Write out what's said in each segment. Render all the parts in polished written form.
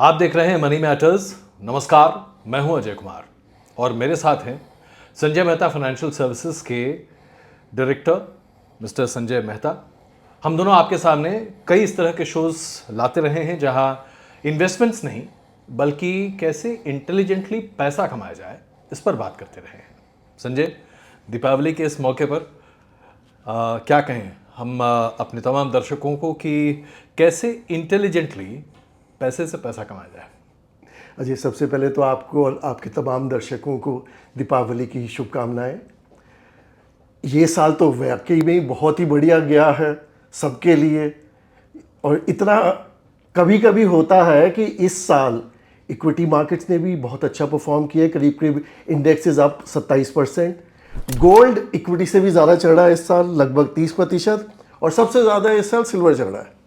आप देख रहे हैं मनी मैटर्स। नमस्कार, मैं हूं अजय कुमार और मेरे साथ हैं संजय मेहता फाइनेंशियल सर्विसेज के डायरेक्टर मिस्टर संजय मेहता। हम दोनों आपके सामने कई इस तरह के शोज लाते रहे हैं जहां इन्वेस्टमेंट्स नहीं बल्कि कैसे इंटेलिजेंटली पैसा कमाया जाए इस पर बात करते रहे हैं। संजय, दीपावली के इस मौके पर क्या कहें हम अपने तमाम दर्शकों को कि कैसे इंटेलिजेंटली पैसे से पैसा कमाया जाए। अजय, सबसे पहले तो आपको और आपके तमाम दर्शकों को दीपावली की शुभकामनाएं। ये साल तो वाकई में बहुत ही बढ़िया गया है सबके लिए। और इतना कभी कभी होता है कि इस साल इक्विटी मार्केट्स ने भी बहुत अच्छा परफॉर्म किया है। करीब करीब इंडेक्सेस अप 27%। गोल्ड इक्विटी से भी ज़्यादा चढ़ा है इस साल, लगभग 30%। और सबसे ज़्यादा इस साल सिल्वर चढ़ा है।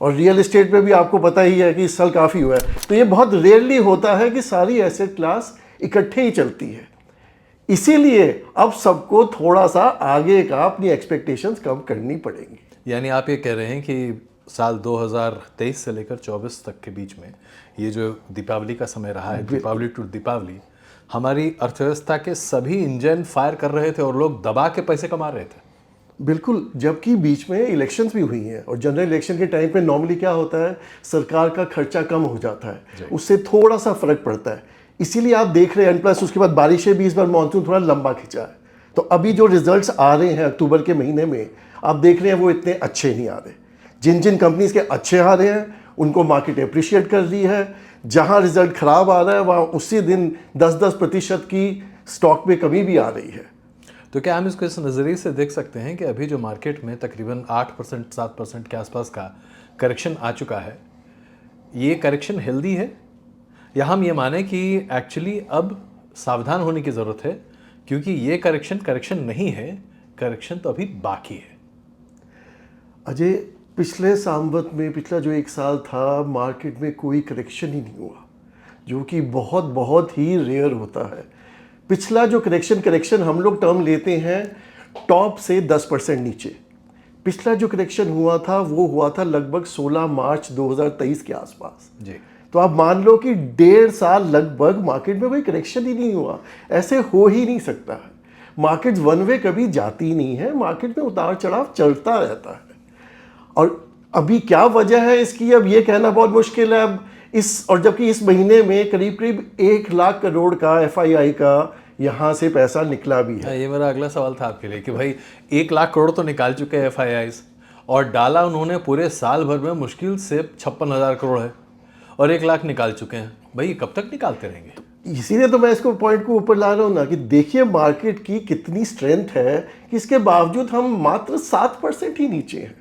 और रियल एस्टेट में भी आपको पता ही है कि इस साल काफ़ी हुआ है। तो ये बहुत रेयरली होता है कि सारी एसेट क्लास इकट्ठे ही चलती है। इसीलिए अब सबको थोड़ा सा आगे का अपनी एक्सपेक्टेशंस कम करनी पड़ेंगी। यानी आप ये कह रहे हैं कि साल 2023 से लेकर 24 तक के बीच में ये जो दीपावली का समय रहा है, दीपावली टू दीपावली, हमारी अर्थव्यवस्था के सभी इंजन फायर कर रहे थे और लोग दबा के पैसे कमा रहे थे। बिल्कुल, जबकि बीच में इलेक्शंस भी हुई हैं और जनरल इलेक्शन के टाइम पे नॉर्मली क्या होता है, सरकार का खर्चा कम हो जाता है, उससे थोड़ा सा फर्क पड़ता है। इसीलिए आप देख रहे हैं। प्लस उसके बाद बारिशें भी, इस बार मानसून थोड़ा लंबा खिंचा है। तो अभी जो रिजल्ट्स आ रहे हैं अक्टूबर के महीने में, आप देख रहे हैं वो इतने अच्छे नहीं आ रहे। जिन जिन कंपनीज के अच्छे आ रहे हैं उनको मार्केट अप्रिशिएट कर रही है। जहाँ रिजल्ट खराब आ रहा है वहाँ उसी दिन 10% की स्टॉक में कमी भी आ रही है। तो क्या हम इसको इस नज़रिए से देख सकते हैं कि अभी जो मार्केट में तकरीबन 8% 7% के आसपास का करेक्शन आ चुका है, ये करेक्शन हेल्दी है, या हम ये माने कि एक्चुअली अब सावधान होने की ज़रूरत है क्योंकि ये करेक्शन नहीं है, करेक्शन तो अभी बाकी है। अजय, पिछले सांवत में पिछला जो एक साल था मार्केट में कोई करेक्शन ही नहीं हुआ, जो कि बहुत बहुत ही रेयर होता है। पिछला जो करेक्शन हम लोग टर्म लेते हैं टॉप से 10% नीचे। पिछला जो करेक्शन हुआ था वो हुआ था लगभग 16 मार्च 2023 के आसपास जी। तो आप मान लो कि 1.5 साल लगभग मार्केट में कोई करेक्शन ही नहीं हुआ। ऐसे हो ही नहीं सकता है। मार्केट वन वे कभी जाती नहीं है, मार्केट में उतार चढ़ाव चलता रहता है। और अभी क्या वजह है इसकी, अब ये कहना बहुत मुश्किल है। अब और जबकि इस महीने में करीब करीब 1 लाख करोड़ का FII का यहाँ से पैसा निकला भी है। ये मेरा अगला सवाल था आपके लिए कि भाई 1 लाख करोड़ तो निकाल चुके हैं FIIs और डाला उन्होंने पूरे साल भर में मुश्किल से 56,000 करोड़ है और 1 लाख निकाल चुके हैं। भाई कब तक निकालते रहेंगे? इसीलिए तो मैं इसको पॉइंट को ऊपर ला रहा हूँ ना कि देखिए मार्केट की कितनी स्ट्रेंथ है कि इसके बावजूद हम मात्र 7% ही नीचे हैं।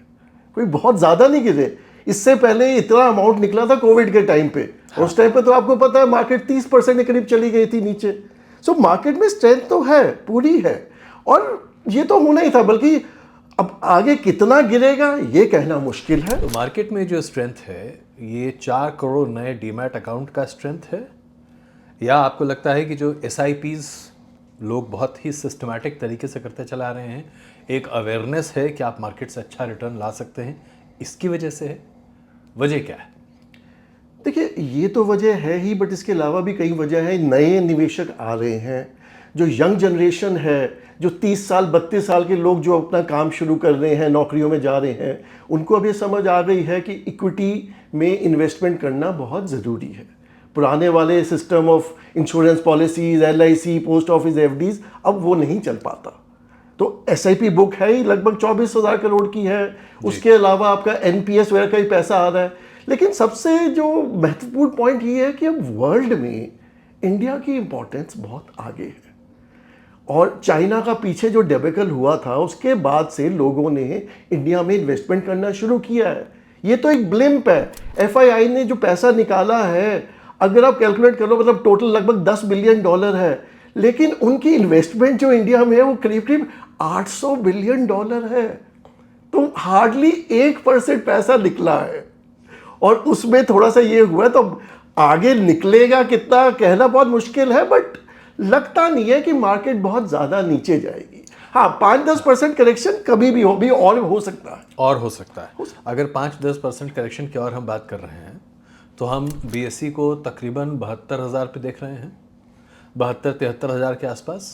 कोई बहुत ज़्यादा नहीं गिरे। इससे पहले इतना अमाउंट निकला था कोविड के टाइम पे। हाँ। उस टाइम पे तो आपको पता है मार्केट 30% के करीब चली गई थी नीचे। सो मार्केट में स्ट्रेंथ तो है, पूरी है, और ये तो होना ही था। बल्कि अब आगे कितना गिरेगा ये कहना मुश्किल है। तो मार्केट में जो स्ट्रेंथ है ये 4 करोड़ नए डीमैट अकाउंट का स्ट्रेंथ है, या आपको लगता है कि जो SIPs लोग बहुत ही सिस्टमैटिक तरीके से करते चला रहे हैं, एक अवेयरनेस है कि आप मार्केट से अच्छा रिटर्न ला सकते हैं, इसकी वजह से है? वजह क्या है? देखिए, ये तो वजह है ही, बट इसके अलावा भी कई वजह है। नए निवेशक आ रहे हैं, जो यंग जनरेशन है, जो 30 साल 32 साल के लोग जो अपना काम शुरू कर रहे हैं, नौकरियों में जा रहे हैं, उनको अब ये समझ आ गई है कि इक्विटी में इन्वेस्टमेंट करना बहुत ज़रूरी है। पुराने वाले system of insurance policies, LIC, post office FDs अब वो नहीं चल पाता। तो SIP बुक है ही लगभग 24,000 करोड़ की है। उसके अलावा आपका NPS वगैरह का ही पैसा आ रहा है। लेकिन सबसे जो महत्वपूर्ण पॉइंट ये है कि अब वर्ल्ड में इंडिया की इंपॉर्टेंस बहुत आगे है। और चाइना का पीछे जो डेबेकल हुआ था उसके बाद से लोगों ने इंडिया में इन्वेस्टमेंट करना शुरू किया है। ये तो एक ब्लिम्प है। FII ने जो पैसा निकाला है, अगर आप कैलकुलेट करो, मतलब टोटल लगभग $10 बिलियन है। लेकिन उनकी इन्वेस्टमेंट जो इंडिया में है वो करीब करीब $800 बिलियन है। तो हार्डली 1% पैसा निकला है। और उसमें थोड़ा सा ये हुआ, तो आगे निकलेगा कितना कहना बहुत मुश्किल है, बट लगता नहीं है कि मार्केट बहुत ज़्यादा नीचे जाएगी। हाँ, 5-10% करेक्शन कभी भी और हो सकता है। और हो सकता है। अगर 5-10% करेक्शन की और हम बात कर रहे हैं तो हम BSE को तकरीबन 72,000 पे देख रहे हैं, 72-73,000 के आसपास,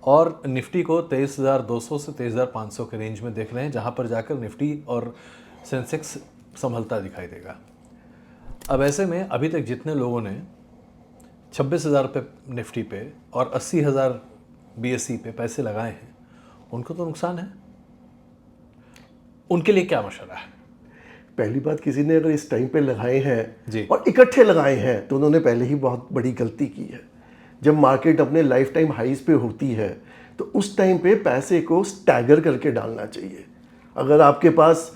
और निफ्टी को 23,200 से 23,500 के रेंज में देख रहे हैं, जहां पर जाकर निफ्टी और सेंसेक्स संभलता दिखाई देगा। अब ऐसे में अभी तक जितने लोगों ने 26,000 पे निफ्टी पे और 80,000 BSE पे पैसे लगाए हैं, उनको तो नुकसान है। उनके लिए क्या मशवरा है? पहली बात, किसी ने अगर इस टाइम पे लगाए जी। हैं और इकट्ठे लगाए हैं तो उन्होंने पहले ही बहुत बड़ी गलती की है। जब मार्केट अपने लाइफ टाइम हाईज पे होती है तो उस टाइम पे पैसे को स्टैगर करके डालना चाहिए। अगर आपके पास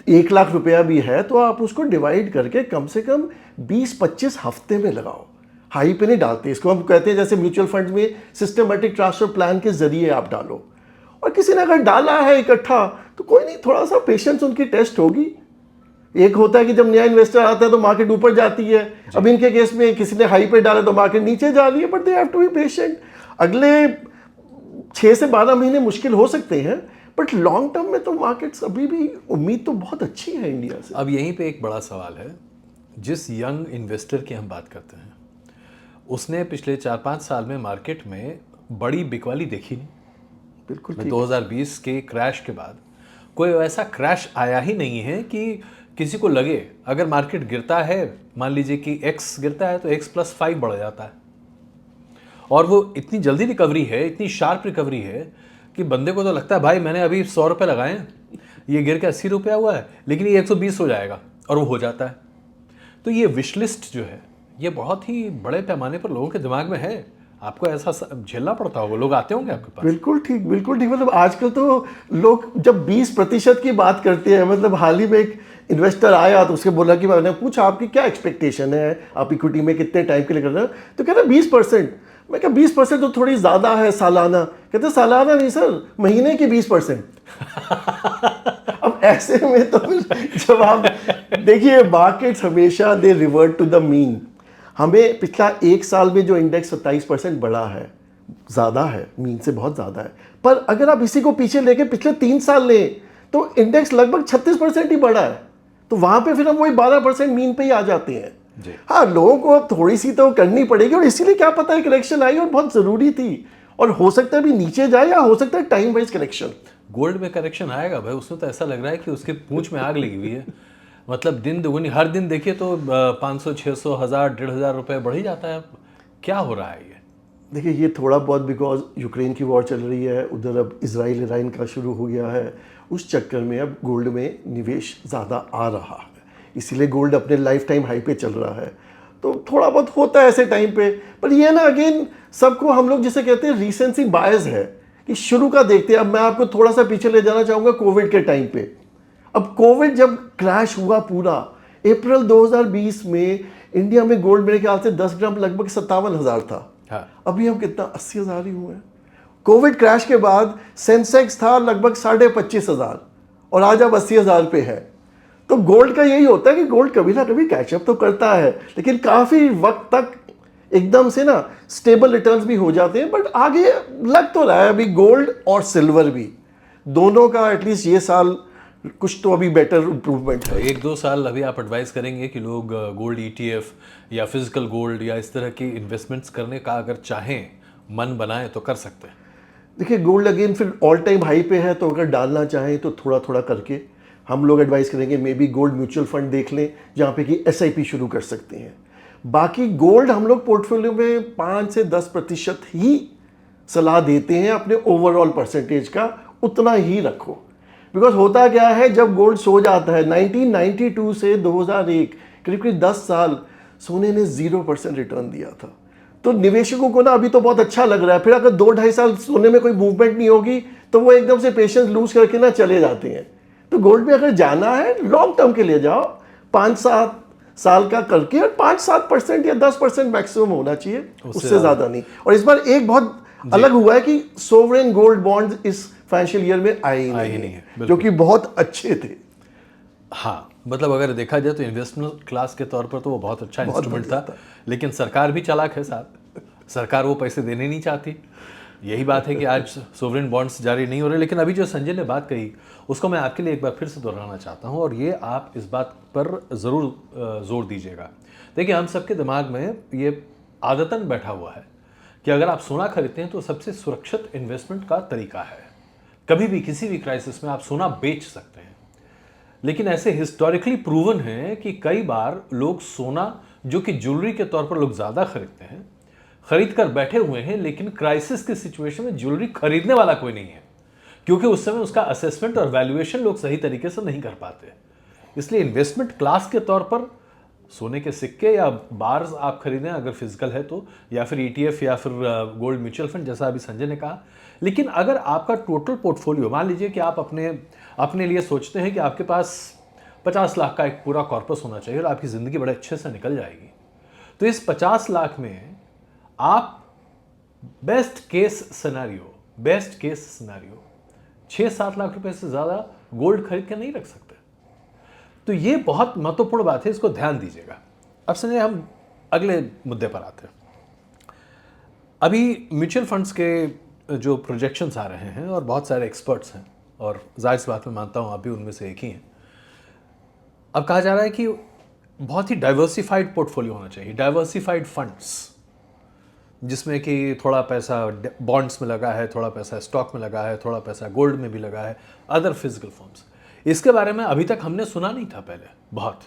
1 लाख रुपया भी है तो आप उसको डिवाइड करके कम से कम 20-25 हफ्ते में लगाओ। हाई पे नहीं डालते, इसको हम कहते हैं जैसे म्यूचुअल फंड में सिस्टमेटिक ट्रांसफर प्लान के जरिए आप डालो। और किसी ने अगर डाला है इकट्ठा तो कोई नहीं, थोड़ा सा पेशेंस उनकी टेस्ट होगी। एक होता है कि जब नया इन्वेस्टर आता है तो मार्केट ऊपर जाती है, अब इनके केस में किसी ने हाई पे डाला तो मार्केट नीचे जा रही है, but they have to be patient. अगले 6 से 12 महीने मुश्किल हो सकते हैं, बट लॉन्ग टर्म में तो मार्केट्स अभी भी उम्मीद तो बहुत अच्छी है इंडिया से। अब यहीं पे एक बड़ा सवाल है, जिस यंग इन्वेस्टर की हम बात करते हैं उसने पिछले 4-5 साल में मार्केट में बड़ी बिकवाली देखी नहीं। बिल्कुल 2020 के क्रैश के बाद कोई ऐसा क्रैश आया ही नहीं है कि किसी को लगे अगर मार्केट गिरता है, मान लीजिए कि X गिरता है तो X+5 बढ़ जाता है, और वो इतनी जल्दी रिकवरी है, इतनी शार्प रिकवरी है कि बंदे को तो लगता है भाई मैंने अभी 100 रुपये लगाए हैं, ये गिर के 80 रुपया हुआ है, लेकिन ये 120 हो जाएगा, और वो हो जाता है। तो ये विश लिस्ट जो है ये बहुत ही बड़े पैमाने पर लोगों के दिमाग में है। आपको ऐसा झेलना पड़ता होगा, लोग आते होंगे आपके पास। बिल्कुल ठीक, बिल्कुल ठीक। मतलब आजकल तो लोग जब 20% की बात करते हैं, मतलब हाल ही में एक इन्वेस्टर आया तो उसके बोला कि मैंने पूछा आपकी क्या एक्सपेक्टेशन है, आप इक्विटी में कितने टाइम के लिए कर रहे हो, तो कहते हैं 20%। मैं कहा 20% तो थोड़ी ज़्यादा है सालाना। कहते सालाना नहीं सर, महीने की 20%। अब ऐसे में तो जब आप देखिए मार्केट्स हमेशा दे रिवर्ट टू द मीन। हमें पिछला 1 साल में जो इंडेक्स 27% बढ़ा है, ज़्यादा है, मीन से बहुत ज़्यादा है। पर अगर आप इसी को पीछे लेके पिछले 3 साल लें तो इंडेक्स लगभग 36% ही बढ़ा है। तो वहाँ पे फिर हम वही 12% मीन पे ही आ जाते हैं। हाँ, लोगों को अब थोड़ी सी तो करनी पड़ेगी, और इसीलिए क्या पता है करेक्शन आई और बहुत ज़रूरी थी, और हो सकता है भी नीचे जाए या हो सकता है टाइम वाइज करेक्शन। गोल्ड में करेक्शन आएगा भाई, उसमें तो ऐसा लग रहा है कि उसके पूंछ में आग लगी हुई है। मतलब दिन दुगनी, हर दिन देखिए तो 500, 600, 1000, 1,500 रुपये बढ़ ही जाता है। क्या हो रहा है ये? देखिए ये थोड़ा बहुत बिकॉज यूक्रेन की वॉर चल रही है, उधर अब इजराइल ईरान का शुरू हो गया है, उस चक्कर में अब गोल्ड में निवेश ज़्यादा आ रहा है, इसीलिए गोल्ड अपने लाइफ टाइम हाई पे चल रहा है। तो थोड़ा बहुत होता है ऐसे टाइम पे, पर ये ना अगेन सबको हम लोग जिसे कहते हैं रीसेंसी बायस है कि शुरू का देखते हैं। अब मैं आपको थोड़ा सा पीछे ले जाना चाहूँगा कोविड के टाइम पे। अब कोविड जब क्रैश हुआ पूरा अप्रैल 2020 में, इंडिया में गोल्ड मेरे ख्याल से 10 ग्राम लगभग 57,000 था। हाँ। अभी हम कितना 80,000 ही हुए हैं। कोविड क्रैश के बाद सेंसेक्स था लगभग 25,500 और आज अब 80,000 पे है। तो गोल्ड का यही होता है कि गोल्ड कभी ना कभी कैचअप तो करता है, लेकिन काफ़ी वक्त तक एकदम से ना स्टेबल रिटर्न्स भी हो जाते हैं। बट आगे लग तो रहा है अभी गोल्ड और सिल्वर भी दोनों का एटलीस्ट ये साल कुछ तो अभी बेटर इंप्रूवमेंट है। 1-2 साल अभी आप एडवाइस करेंगे कि लोग गोल्ड ETF या फिजिकल गोल्ड या इस तरह की इन्वेस्टमेंट्स करने का अगर चाहें, मन बनाएं तो कर सकते हैं? देखिए गोल्ड अगेन फिर ऑल टाइम हाई पे है, तो अगर डालना चाहें तो थोड़ा थोड़ा करके हम लोग एडवाइस करेंगे may be gold mutual fund देख लें, जहाँ पे कि SIP शुरू कर सकते हैं। बाकी गोल्ड हम लोग पोर्टफोलियो में 5 से 10% ही सलाह देते हैं, अपने ओवरऑल परसेंटेज का उतना ही रखो। बिकॉज होता क्या है, जब गोल्ड सो जाता है 1992 से 2001 करीब करीब 10 साल सोने ने 0% रिटर्न दिया था। तो निवेशकों को ना अभी तो बहुत अच्छा लग रहा है, फिर अगर 2-2.5 साल सोने में कोई मूवमेंट नहीं होगी तो वो एकदम से पेशेंस लूज करके ना चले जाते हैं। तो गोल्ड में अगर जाना है लॉन्ग टर्म के लिए जाओ, 5-7 साल का करके, और 5-7% या 10% मैक्सिमम होना चाहिए, उससे ज़्यादा नहीं। और इस बार एक बहुत अलग हुआ है कि सोवरेन गोल्ड बॉन्ड इस फाइनेंशियल ईयर में आए ही नहीं है, जो कि बहुत अच्छे थे। हाँ, मतलब अगर देखा जाए तो इन्वेस्टमेंट क्लास के तौर पर तो वो बहुत अच्छा इंस्ट्रूमेंट था, लेकिन सरकार भी चालाक है साहब, सरकार वो पैसे देने नहीं चाहती। यही बात है कि आज सोवरेन बॉन्ड्स जारी नहीं हो रहे। लेकिन अभी जो संजय ने बात कही उसको मैं आपके लिए एक बार फिर से दोहराना चाहता हूँ, और ये आप इस बात पर ज़रूर जोर दीजिएगा देखिए, हम सबके दिमाग में ये आदतन बैठा हुआ है कि अगर आप सोना खरीदते हैं तो सबसे सुरक्षित इन्वेस्टमेंट का तरीका है। कभी भी किसी भी क्राइसिस में आप सोना बेच सकते हैं। लेकिन ऐसे हिस्टोरिकली प्रूवन है कि कई बार लोग सोना, जो कि ज्वेलरी के तौर पर लोग ज़्यादा खरीदते हैं, खरीद कर बैठे हुए हैं, लेकिन क्राइसिस की सिचुएशन में ज्वेलरी खरीदने वाला कोई नहीं है, क्योंकि उस समय उसका असेसमेंट और वैल्यूएशन लोग सही तरीके से नहीं कर पाते। इसलिए इन्वेस्टमेंट क्लास के तौर पर सोने के सिक्के या बार्स आप खरीदें अगर फिजिकल है तो, या फिर ETF या फिर गोल्ड म्यूचुअल फंड, जैसा अभी संजय ने कहा। लेकिन अगर आपका टोटल पोर्टफोलियो, मान लीजिए कि आप अपने लिए सोचते हैं कि आपके पास 50 लाख का एक पूरा कॉर्पस होना चाहिए और आपकी ज़िंदगी बड़े अच्छे से निकल जाएगी, तो इस 50 लाख में आप बेस्ट केस सिनेरियो 6-7 लाख रुपए से ज़्यादा गोल्ड खरीद के नहीं रख सकते। तो ये बहुत महत्वपूर्ण बात है, इसको ध्यान दीजिएगा। अब संजय, हम अगले मुद्दे पर आते हैं। अभी म्यूचुअल फंड्स के जो प्रोजेक्शंस आ रहे हैं और बहुत सारे एक्सपर्ट्स हैं, और जाहिर सी बात मैं मानता हूँ आप भी उनमें से एक ही हैं। अब कहा जा रहा है कि बहुत ही डाइवर्सिफाइड पोर्टफोलियो होना चाहिए, डाइवर्सिफाइड फंड्स, जिसमें कि थोड़ा पैसा बॉन्ड्स में लगा है, थोड़ा पैसा स्टॉक में लगा है, थोड़ा पैसा गोल्ड में भी लगा है, अदर फिजिकल फॉर्म्स। इसके बारे में अभी तक हमने सुना नहीं था पहले बहुत,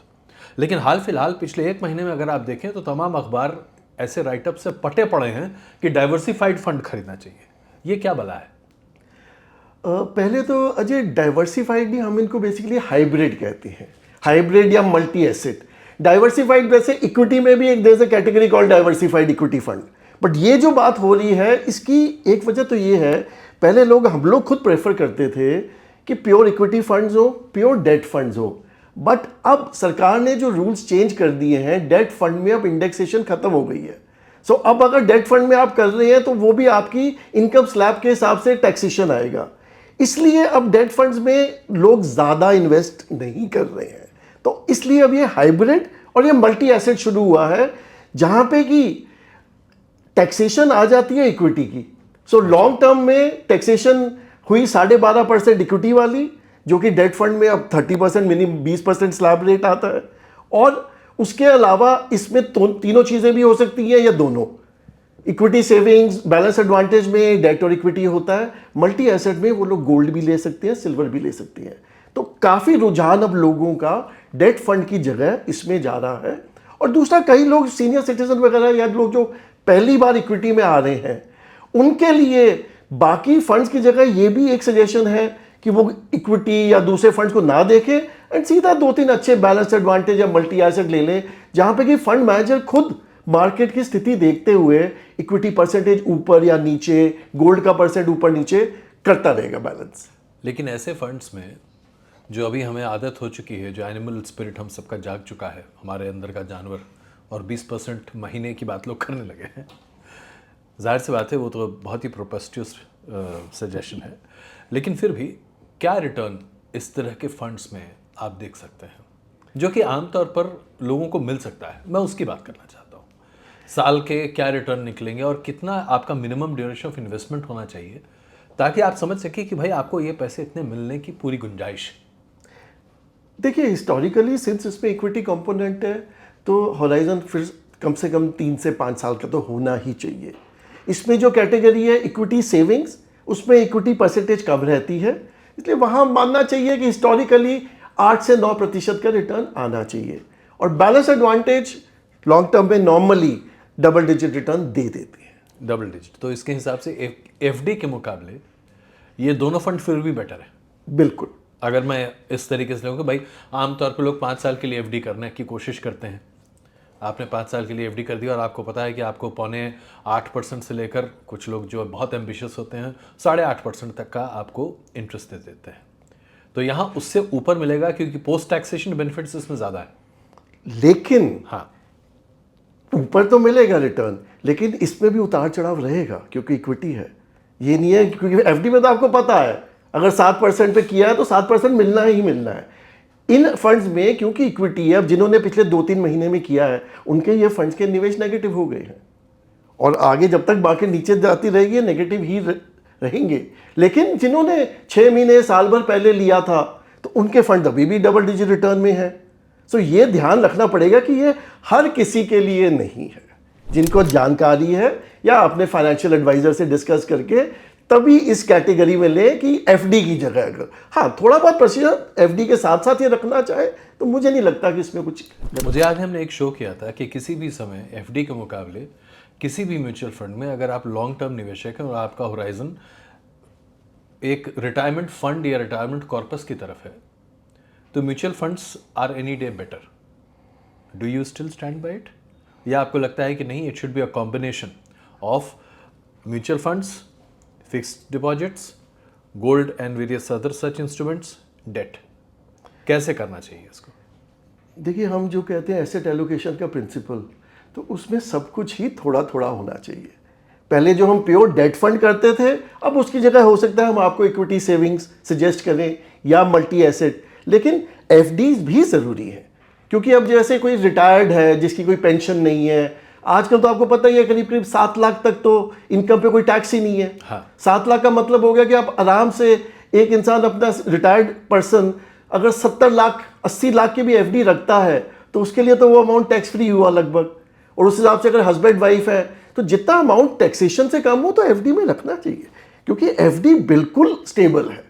लेकिन हाल फिलहाल पिछले 1 महीने में अगर आप देखें तो तमाम अखबार ऐसे राइटअप से पटे पड़े हैं कि डाइवर्सिफाइड फंड खरीदना चाहिए। ये क्या भला है? पहले तो अजय, डाइवर्सिफाइड नहीं, हम इनको बेसिकली हाइब्रिड कहते हैं, हाइब्रिड या मल्टी एसेट। डाइवर्सिफाइड वैसे इक्विटी में भी एक there is a category called diversified equity fund, but ये जो बात हो रही है इसकी एक वजह तो ये है, पहले हम लोग खुद प्रेफर करते थे कि प्योर इक्विटी फंड्स हो, प्योर डेट फंड्स हो, बट अब सरकार ने जो रूल्स चेंज कर दिए हैं, डेट फंड में अब इंडेक्सेशन खत्म हो गई है। सो अब अगर डेट फंड में आप कर रहे हैं तो वो भी आपकी इनकम स्लैब के हिसाब से टैक्सेशन आएगा, इसलिए अब डेट फंड्स में लोग ज़्यादा इन्वेस्ट नहीं कर रहे हैं। तो इसलिए अब ये हाइब्रिड और ये मल्टी एसेट शुरू हुआ है, जहाँ पे कि टैक्सेशन आ जाती है इक्विटी की। सो लॉन्ग टर्म में टैक्सेशन हुई 12.5% इक्विटी वाली, जो कि डेट फंड में अब 30% मिनिमम 20% स्लैब रेट आता है, और उसके अलावा इसमें तीनों चीज़ें भी हो सकती हैं या दोनों, इक्विटी सेविंग्स, बैलेंस एडवांटेज में डेट और इक्विटी होता है, मल्टी एसेट में वो लोग गोल्ड भी ले सकते हैं, सिल्वर भी ले सकते हैं। तो काफ़ी रुझान अब लोगों का डेट फंड की जगह इसमें जा रहा है। और दूसरा, कई लोग सीनियर सिटीजन वगैरह या लोग जो पहली बार इक्विटी में आ रहे हैं, उनके लिए बाकी फंड्स की जगह ये भी एक सजेशन है कि वो इक्विटी या दूसरे फंड्स को ना देखें एंड सीधा 2-3 अच्छे बैलेंस एडवांटेज या मल्टी एसेट ले लें, जहाँ पे कि फंड मैनेजर खुद मार्केट की स्थिति देखते हुए इक्विटी परसेंटेज ऊपर या नीचे, गोल्ड का परसेंट ऊपर नीचे करता रहेगा बैलेंस। लेकिन ऐसे फंड्स में जो अभी हमें आदत हो चुकी है, जो एनिमल स्पिरिट हम सबका जाग चुका है, हमारे अंदर का जानवर, और 20% महीने की बात लोग करने लगे हैं, जाहिर सी बात है वो तो बहुत ही प्रोपेस्टियस सजेशन है, लेकिन फिर भी क्या रिटर्न इस तरह के फंड्स में आप देख सकते हैं जो कि आमतौर पर लोगों को मिल सकता है? मैं उसकी बात करना चाहता हूँ। साल के क्या रिटर्न निकलेंगे और कितना आपका मिनिमम ड्यूरेशन ऑफ इन्वेस्टमेंट होना चाहिए, ताकि आप समझ सकें कि भाई आपको ये पैसे इतने मिलने की पूरी गुंजाइश है। देखिए, हिस्टोरिकली सिंस इसमें इक्विटी कंपोनेंट है, तो होराइजन फिर कम से कम 3 से 5 साल का तो होना ही चाहिए। इसमें जो कैटेगरी है इक्विटी सेविंग्स, उसमें इक्विटी परसेंटेज कम रहती है, इसलिए वहाँ मानना चाहिए कि हिस्टोरिकली 8 से 9% का रिटर्न आना चाहिए। और बैलेंस एडवांटेज लॉन्ग टर्म में नॉर्मली डबल डिजिट रिटर्न दे देते हैं। डबल डिजिट, तो इसके हिसाब से एफडी के मुकाबले ये दोनों फंड फिर भी बेटर है। बिल्कुल। अगर मैं इस तरीके से लूँ कि भाई आमतौर पर लोग 5 साल के लिए एफडी करने की कोशिश करते हैं, आपने 5 साल के लिए एफडी कर दी और आपको पता है कि आपको 7.25% से लेकर, कुछ लोग जो बहुत एम्बिशियस होते हैं 8.5% तक का आपको इंटरेस्ट दे देते हैं, तो यहाँ उससे ऊपर मिलेगा क्योंकि पोस्ट टैक्सेशन बेनिफिट्स इसमें ज़्यादा है। लेकिन हाँ, ऊपर तो मिलेगा रिटर्न, लेकिन इसमें भी उतार चढ़ाव रहेगा क्योंकि इक्विटी है। ये नहीं है, क्योंकि एफडी में तो आपको पता है अगर 7% पे किया है तो 7% मिलना ही मिलना है। इन फंड्स में क्योंकि इक्विटी है, अब जिन्होंने पिछले 2-3 महीने में किया है उनके ये फंड्स के निवेश नेगेटिव हो गए हैं, और आगे जब तक मार्केट नीचे जाती रहेगी नेगेटिव ही रहेंगे। लेकिन जिन्होंने 6 महीने साल भर पहले लिया था तो उनके फंड अभी भी डबल डिजिट रिटर्न में है। सो ये ध्यान रखना पड़ेगा कि ये हर किसी के लिए नहीं है। जिनको जानकारी है या अपने फाइनेंशियल एडवाइजर से डिस्कस करके तभी इस कैटेगरी में ले कि एफडी की जगह अगर हाँ थोड़ा बहुत प्रतिशत एफडी के साथ साथ ये रखना चाहे तो मुझे नहीं लगता कि इसमें कुछ। मुझे याद है हमने एक शो किया था कि किसी भी समय एफडी के मुकाबले किसी भी म्यूचुअल फंड में अगर आप लॉन्ग टर्म निवेशक हैं और आपका होराइजन एक रिटायरमेंट फंड या रिटायरमेंट कॉर्पस की तरफ है तो mutual funds are any day better. Do you still stand by it, या आपको लगता है कि नहीं it should be a combination of mutual funds, fixed deposits, gold and various other such instruments, debt? कैसे करना चाहिए इसको? देखिए, हम जो कहते हैं एसेट एलोकेशन का प्रिंसिपल, तो उसमें सब कुछ ही थोड़ा थोड़ा होना चाहिए। पहले जो हम प्योर डेट फंड करते थे, अब उसकी जगह हो सकता है हम आपको इक्विटी सेविंग्स सजेस्ट करें या मल्टी एसेट, लेकिन एफडीज भी ज़रूरी है। क्योंकि अब जैसे कोई रिटायर्ड है जिसकी कोई पेंशन नहीं है, आजकल तो आपको पता ही है करीब करीब 7 लाख तक तो इनकम पे कोई टैक्स ही नहीं है। हाँ। 7 लाख का मतलब हो गया कि आप आराम से एक इंसान अपना रिटायर्ड पर्सन अगर 70 लाख 80 लाख की भी एफडी रखता है तो उसके लिए तो वो अमाउंट टैक्स फ्री हुआ लगभग। और उस हिसाब से अगर हस्बैंड वाइफ है तो जितना अमाउंट टैक्सेशन से कम हो तो एफडी में रखना चाहिए, क्योंकि एफडी बिल्कुल स्टेबल है।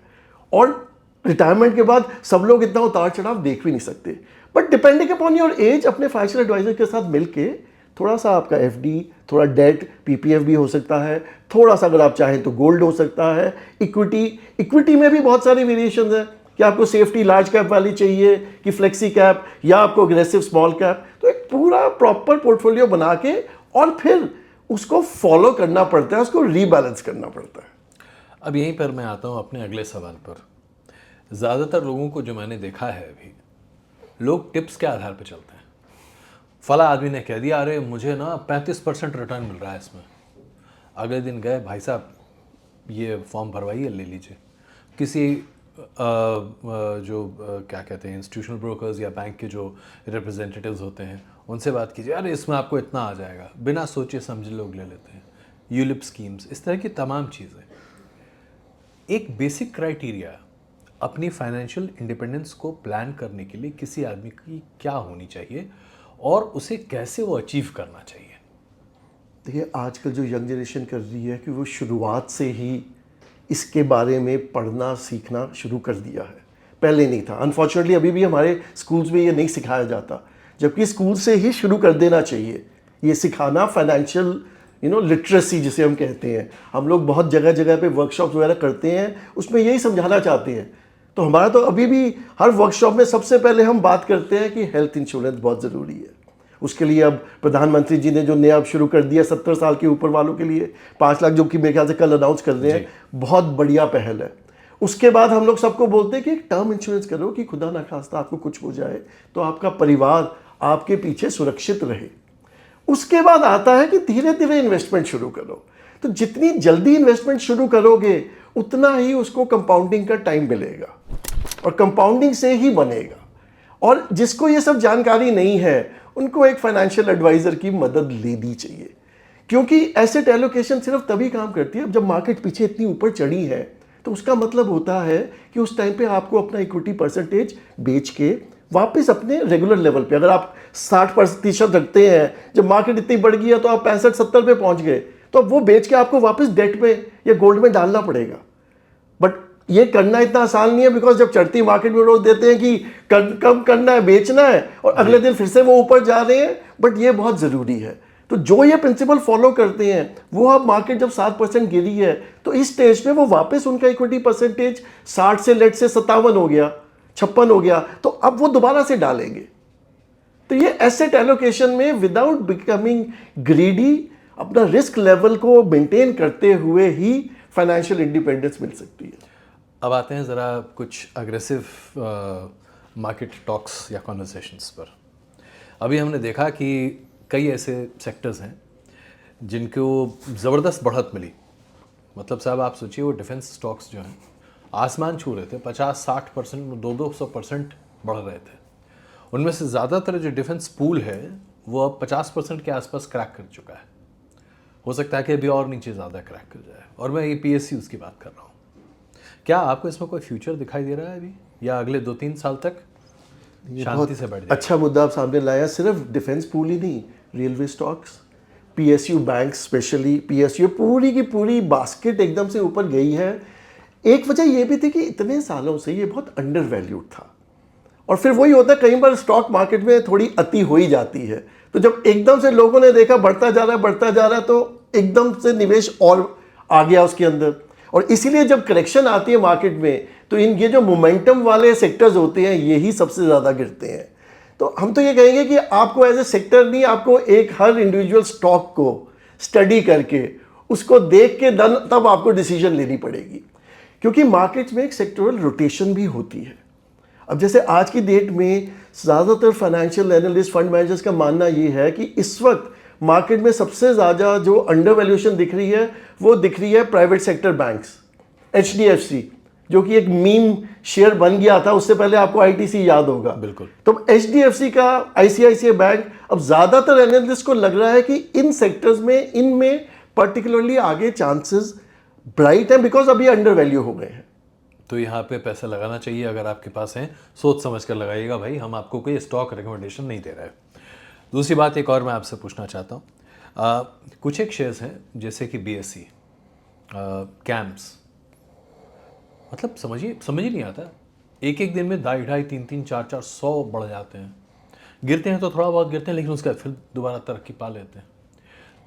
और रिटायरमेंट के बाद सब लोग इतना उतार चढ़ाव देख भी नहीं सकते, but depending upon your age अपने फाइनेंशियल एडवाइजर के साथ मिलके थोड़ा सा आपका एफडी, थोड़ा डेट, पीपीएफ भी हो सकता है, थोड़ा सा अगर आप चाहें तो गोल्ड हो सकता है, इक्विटी में भी बहुत सारी वेरिएशंस हैं कि आपको सेफ्टी लार्ज कैप वाली चाहिए कि फ्लेक्सी कैप या आपको अग्रेसिव स्मॉल कैप। तो एक पूरा प्रॉपर पोर्टफोलियो बना के और फिर उसको फॉलो करना पड़ता है, उसको रीबैलेंस करना पड़ता है। अब यहीं पर मैं आता हूँ अपने अगले सवाल पर। ज़्यादातर लोगों को जो मैंने देखा है अभी, लोग टिप्स के आधार पर चलते हैं। फला आदमी ने कह दिया अरे मुझे ना 35% रिटर्न मिल रहा है इसमें, अगले दिन गए भाई साहब ये फॉर्म भरवाइए ले लीजिए। किसी क्या कहते हैं इंस्टीट्यूशनल ब्रोकर्स या बैंक के जो रिप्रेजेंटेटिव्स होते हैं उनसे बात कीजिए, अरे इसमें आपको इतना आ जाएगा, बिना सोचे समझे लोग ले लेते हैं। यूलिप स्कीम्स, इस तरह की तमाम चीज़ें। एक बेसिक क्राइटेरिया अपनी फाइनेंशियल इंडिपेंडेंस को प्लान करने के लिए किसी आदमी की क्या होनी चाहिए और उसे कैसे वो अचीव करना चाहिए? देखिए, आजकल जो यंग जनरेशन कर रही है कि वो शुरुआत से ही इसके बारे में पढ़ना सीखना शुरू कर दिया है, पहले नहीं था। अनफॉर्चुनेटली अभी भी हमारे स्कूल्स में ये नहीं सिखाया जाता, जबकि स्कूल से ही शुरू कर देना चाहिए ये सिखाना। फाइनेंशियल लिटरेसी जिसे हम कहते हैं, हम लोग बहुत जगह जगह पे वर्कशॉप वगैरह करते हैं, उसमें यही समझाना चाहते हैं। तो हमारा तो अभी भी हर वर्कशॉप में सबसे पहले हम बात करते हैं कि हेल्थ इंश्योरेंस बहुत ज़रूरी है। उसके लिए अब प्रधानमंत्री जी ने जो नया अब शुरू कर दिया 70 साल के ऊपर वालों के लिए 5 लाख, जो कि मेरे ख्याल से कल अनाउंस कर रहे हैं, बहुत बढ़िया पहल है। उसके बाद हम लोग सबको बोलते हैं कि एक टर्म इंश्योरेंस करो कि खुदा ना खास्ता आपको कुछ हो जाए तो आपका परिवार आपके पीछे सुरक्षित रहे। उसके बाद आता है कि धीरे धीरे इन्वेस्टमेंट शुरू करो। तो जितनी जल्दी इन्वेस्टमेंट शुरू करोगे उतना ही उसको कंपाउंडिंग का टाइम मिलेगा और कंपाउंडिंग से ही बनेगा। और जिसको ये सब जानकारी नहीं है उनको एक फाइनेंशियल एडवाइजर की मदद लेनी चाहिए, क्योंकि एसेट एलोकेशन सिर्फ तभी काम करती है जब मार्केट पीछे इतनी ऊपर चढ़ी है। तो उसका मतलब होता है कि उस टाइम पे आपको अपना इक्विटी परसेंटेज बेच के वापस अपने रेगुलर लेवल पे, अगर आप 60% रखते हैं, जब मार्केट इतनी बढ़ गई है तो आप 65-70 पे पहुंच गए, तो अब वो बेच के आपको वापस डेट पे या गोल्ड में डालना पड़ेगा। बट ये करना इतना आसान नहीं है, बिकॉज जब चढ़ती मार्केट में लोग देते हैं कि कम करना है, बेचना है, और अगले दिन फिर से वो ऊपर जा रहे हैं। बट ये बहुत ज़रूरी है। तो जो ये प्रिंसिपल फॉलो करते हैं वो, अब मार्केट जब 7% गिरी है तो इस स्टेज पे वो वापस उनका इक्विटी परसेंटेज 60 से लेट से 57 हो गया, 56 हो गया, तो अब वो दोबारा से डालेंगे। तो ये एसेट एलोकेशन में विदाउट बिकमिंग ग्रीडी अपना रिस्क लेवल को मेंटेन करते हुए ही फाइनेंशियल इंडिपेंडेंस मिल सकती है। अब आते हैं ज़रा कुछ अग्रेसिव मार्केट टॉक्स या कॉन्वर्सेशंस पर। अभी हमने देखा कि कई ऐसे सेक्टर्स हैं जिनको ज़बरदस्त बढ़त मिली। मतलब साहब आप सोचिए, वो डिफेंस स्टॉक्स जो हैं आसमान छू रहे थे, 50-60%, 200% बढ़ रहे थे। उनमें से ज़्यादातर जो डिफेंस पूल है वो अब 50% के आसपास क्रैक कर चुका है। हो सकता है कि अभी और नीचे ज़्यादा क्रैक कर जाए, और मैं ये PSUs की बात कर रहा हूँ। क्या आपको इसमें कोई फ्यूचर दिखाई दे रहा है अभी या अगले 2-3 साल तक? शांति से बैठ जाए। अच्छा मुद्दा आप सामने लाया। सिर्फ डिफेंस पूल ही नहीं, railway stocks, PSU bank, specially PSU, पूरी की पूरी बास्केट एकदम से ऊपर गई है। एक वजह ये भी थी कि इतने सालों से ये बहुत अंडर वैल्यूड था, और फिर वही होता है कई बार स्टॉक मार्केट में थोड़ी अति हो ही जाती है, तो जब एकदम से लोगों ने देखा बढ़ता जा रहा है तो एकदम से निवेश और आ गया उसके अंदर। और इसीलिए जब करेक्शन आती है मार्केट में तो ये जो मोमेंटम वाले सेक्टर्स होते हैं यही सबसे ज़्यादा गिरते हैं। तो हम तो ये कहेंगे कि आपको एज ए सेक्टर नहीं, आपको एक हर इंडिविजुअल स्टॉक को स्टडी करके उसको देख के तब आपको डिसीजन लेनी पड़ेगी, क्योंकि मार्केट्स में एक सेक्टोरल रोटेशन भी होती है। अब जैसे आज की डेट में ज़्यादातर फाइनेंशियल एनालिस्ट, फंड मैनेजर्स का मानना ये है कि इस वक्त मार्केट में सबसे ज़्यादा जो अंडर वैल्यूएशन दिख रही है वो दिख रही है प्राइवेट सेक्टर बैंक्स। HDFC जो कि एक मीम शेयर बन गया था, उससे पहले आपको ITC याद होगा। बिल्कुल। तो HDFC का, ICICI बैंक, अब ज़्यादातर एनालिस्ट को लग रहा है कि इन सेक्टर्स में, इनमें पर्टिकुलरली आगे चांसेस ब्राइट हैं, बिकॉज अभी अंडर वैल्यू हो गए हैं। तो यहाँ पे पैसा लगाना चाहिए, अगर आपके पास है सोच समझ कर लगाइएगा भाई, हम आपको कोई स्टॉक रिकमेंडेशन नहीं दे रहे हैं। दूसरी बात एक और मैं आपसे पूछना चाहता हूँ, कुछ एक शेयर्स हैं जैसे कि BSE, कैम्प्स, मतलब समझ ही नहीं आता, एक एक दिन में 2.5, 3, 4 100 बढ़ जाते हैं। गिरते हैं तो थोड़ा बहुत गिरते हैं, लेकिन उसका फिर दोबारा तरक्की पा लेते हैं।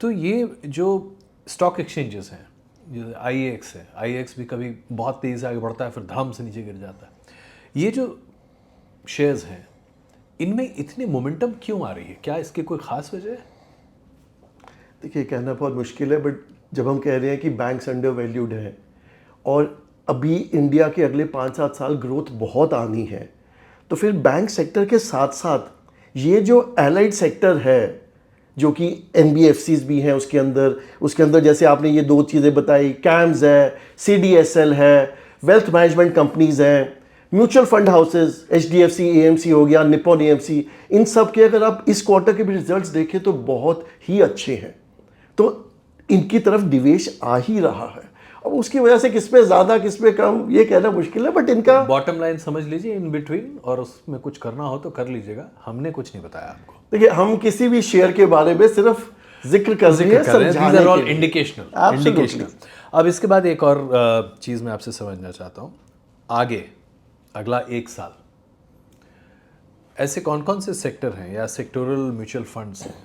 तो ये जो स्टॉक एक्सचेंजेस हैं, जैसे IEX है, IEX भी कभी बहुत तेज़ी से आगे बढ़ता है फिर धड़म से नीचे गिर जाता है। ये जो शेयर्स हैं इनमें इतने मोमेंटम क्यों आ रही है, क्या इसकी कोई ख़ास वजह है? देखिए कहना बहुत मुश्किल है, बट जब हम कह रहे हैं कि बैंक्स अंडर वैल्यूड हैं और अभी इंडिया के अगले 5-7 साल ग्रोथ बहुत आनी है, तो फिर बैंक सेक्टर के साथ साथ ये जो एलाइड सेक्टर है जो कि NBFCs भी हैं उसके अंदर जैसे आपने ये 2 चीज़ें बताई, कैम्स है, CDSL है, वेल्थ मैनेजमेंट कंपनीज हैं, mutual fund houses, HDFC AMC हो गया, निप्पॉन AMC, इन सब के अगर आप इस क्वार्टर के भी रिजल्ट्स देखें तो बहुत ही अच्छे हैं। तो इनकी तरफ निवेश आ ही रहा है। अब उसकी वजह से किस पे ज़्यादा किस पे कम ये कहना मुश्किल है, बट इनका बॉटम लाइन समझ लीजिए इन बिटवीन, और उसमें कुछ करना हो तो कर लीजिएगा, हमने कुछ नहीं बताया आपको। देखिए हम किसी भी शेयर के बारे में सिर्फ जिक्र कर रहे हैं, समझाने के लिए। इंडिकेशनल। अब इसके बाद एक और चीज़ मैं आपसे समझना चाहता हूँ, आगे अगला 1 साल ऐसे कौन कौन से सेक्टर हैं या सेक्टोरल म्यूचुअल फंड्स हैं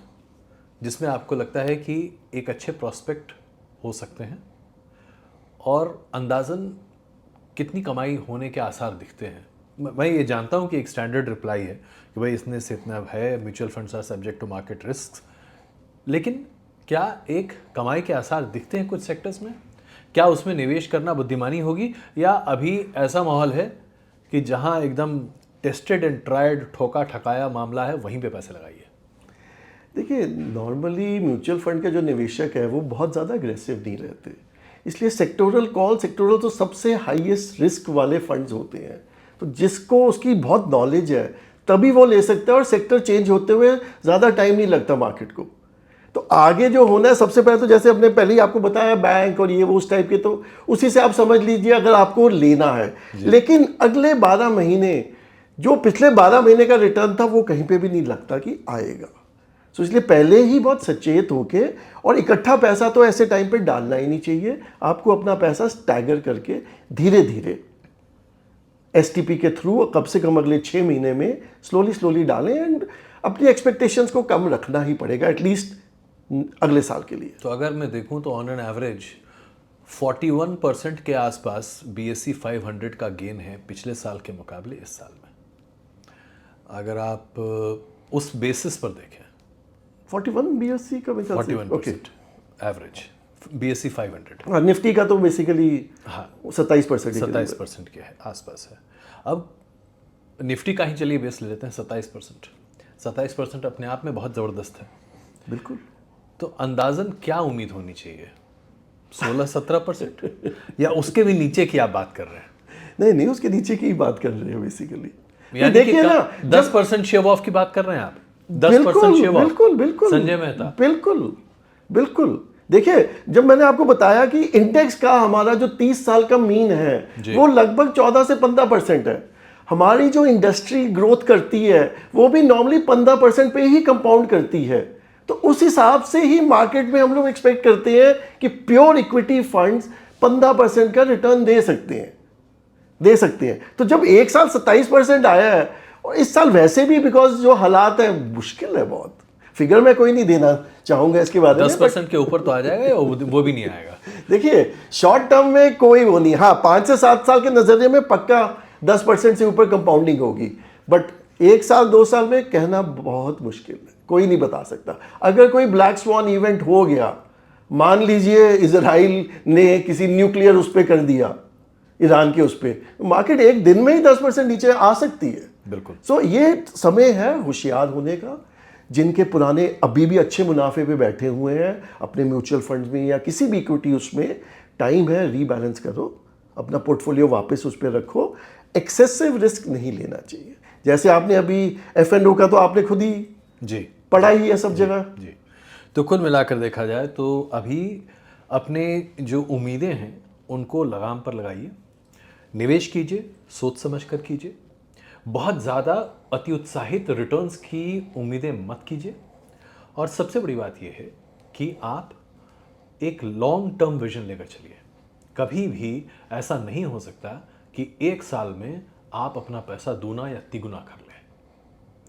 जिसमें आपको लगता है कि एक अच्छे प्रॉस्पेक्ट हो सकते हैं और अंदाज़न कितनी कमाई होने के आसार दिखते हैं? मैं ये जानता हूँ कि एक स्टैंडर्ड रिप्लाई है कि भाई इसने से इतना है, mutual funds are subject to market risk, लेकिन क्या एक कमाई के आसार दिखते हैं कुछ सेक्टर्स में? क्या उसमें निवेश करना बुद्धिमानी होगी, या अभी ऐसा माहौल है कि जहां एकदम टेस्टेड एंड ट्राइड, ठोका ठकाया मामला है, वहीं पे पैसे लगाइए? देखिए नॉर्मली म्यूचुअल फंड के जो निवेशक है वो बहुत ज़्यादा अग्रेसिव नहीं रहते, इसलिए सेक्टोरल तो सबसे हाईएस्ट रिस्क वाले फंड्स होते हैं। तो जिसको उसकी बहुत नॉलेज है तभी वो ले सकता है, और सेक्टर चेंज होते हुए ज़्यादा टाइम नहीं लगता मार्केट को। तो आगे जो होना है, सबसे पहले तो जैसे हमने पहले ही आपको बताया बैंक और ये वो उस टाइप के, तो उसी से आप समझ लीजिए अगर आपको लेना है। लेकिन अगले 12 महीने, जो पिछले 12 महीने का रिटर्न था वो कहीं पे भी नहीं लगता कि आएगा। तो इसलिए पहले ही बहुत सचेत होके, और इकट्ठा पैसा तो ऐसे टाइम पे डालना ही नहीं चाहिए, आपको अपना पैसा स्टैगर करके धीरे धीरे STP के थ्रू कम से कम अगले 6 महीने में स्लोली डालें, एंड अपनी एक्सपेक्टेशंस को कम रखना ही पड़ेगा एटलीस्ट अगले साल के लिए। तो अगर मैं देखूं तो ऑन एन एवरेज 41% के आसपास BSE 500 का गेन है पिछले साल के मुकाबले इस साल में, अगर आप उस बेसिस पर देखें। 41 BSE का मिसाल 41% एवरेज BSE 500। हाँ, निफ्टी का तो बेसिकली हाँ 27% के आसपास है। अब निफ्टी का ही चलिए बेस ले लेते हैं, 27% अपने आप में बहुत ज़बरदस्त है। बिल्कुल। तो अंदाजन क्या उम्मीद होनी चाहिए, 16-17% या उसके भी नीचे की आप बात कर रहे हैं? नहीं, उसके नीचे की ही बात कर रहे हैं बेसिकली। यानी देखिए ना, 10% शेव ऑफ की बात कर रहे हैं आप, 10% शेव ऑफ। बिल्कुल संजय मेहता, बिल्कुल। देखिए जब मैंने आपको बताया कि इंडेक्स का हमारा जो 30 साल का मीन है वो लगभग 14 से 15% है। हमारी जो इंडस्ट्री ग्रोथ करती है वो भी नॉर्मली 15% पे ही कंपाउंड करती है। तो उस हिसाब से ही मार्केट में हम लोग एक्सपेक्ट करते हैं कि प्योर इक्विटी फंड्स 15% का रिटर्न दे सकते हैं। तो जब एक साल 27% आया है, और इस साल वैसे भी बिकॉज जो हालात है मुश्किल है बहुत, फिगर मैं कोई नहीं देना चाहूंगा इसके बारे में, 10% के ऊपर तो आ जाएगा या वो भी नहीं आएगा? देखिए शॉर्ट टर्म में कोई वो नहीं, हाँ 5 से 7 साल के नजरिए में पक्का 10% से ऊपर कंपाउंडिंग होगी, बट 1 साल 2 साल में कहना बहुत मुश्किल है, कोई नहीं बता सकता। अगर कोई ब्लैक स्वान इवेंट हो गया, मान लीजिए इजराइल ने किसी न्यूक्लियर उस पर कर दिया ईरान के उस पर, मार्केट एक दिन में ही 10% नीचे आ सकती है। बिल्कुल। सो ये समय है होशियार होने का। जिनके पुराने अभी भी अच्छे मुनाफे पे बैठे हुए हैं अपने म्यूचुअल फंड्स में या किसी भी इक्विटी, उसमें टाइम है, रीबैलेंस करो, अपना पोर्टफोलियो वापस उस पर रखो, एक्सेसिव रिस्क नहीं लेना चाहिए। जैसे आपने अभी F&O का तो आपने खुद ही जी पढ़ा ही है सब जगह। जी। तो कुल मिलाकर देखा जाए तो अभी अपने जो उम्मीदें हैं उनको लगाम पर लगाइए, निवेश कीजिए, सोच समझ कर कीजिए, बहुत ज़्यादा अति उत्साहित रिटर्न्स की उम्मीदें मत कीजिए, और सबसे बड़ी बात यह है कि आप एक लॉन्ग टर्म विजन लेकर चलिए। कभी भी ऐसा नहीं हो सकता कि 1 साल में आप अपना पैसा दूना या तिगुना कर लें।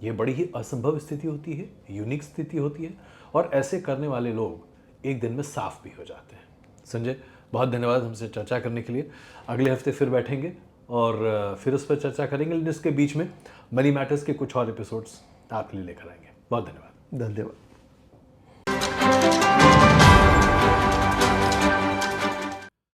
ये बड़ी ही असंभव स्थिति होती है, यूनिक स्थिति होती है, और ऐसे करने वाले लोग एक दिन में साफ भी हो जाते हैं। संजय, बहुत धन्यवाद हमसे चर्चा करने के लिए। अगले हफ्ते फिर बैठेंगे और फिर उस पर चर्चा करेंगे, लेकिन इसके बीच में मनी मैटर्स के कुछ और एपिसोड्स आपके लिए लेकर आएंगे। बहुत धन्यवाद। धन्यवाद।